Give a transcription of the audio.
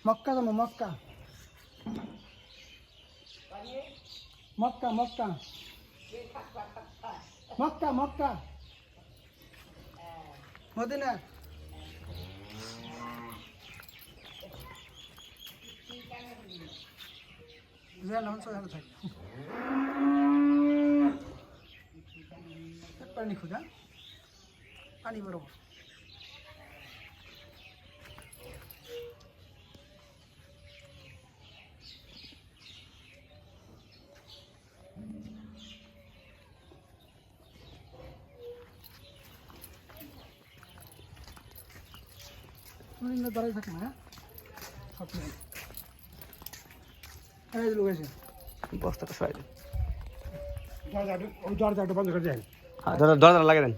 মক্কা যাবো Mecca Mecca Mecca Mecca Mecca Medina পানি খুঁজা পানি বড় দাঁড়াই থাকে না লোক আছে বস্তাটা সরাই দেন দরজাটা বন্ধ করে দেন দরজা লাগে দেন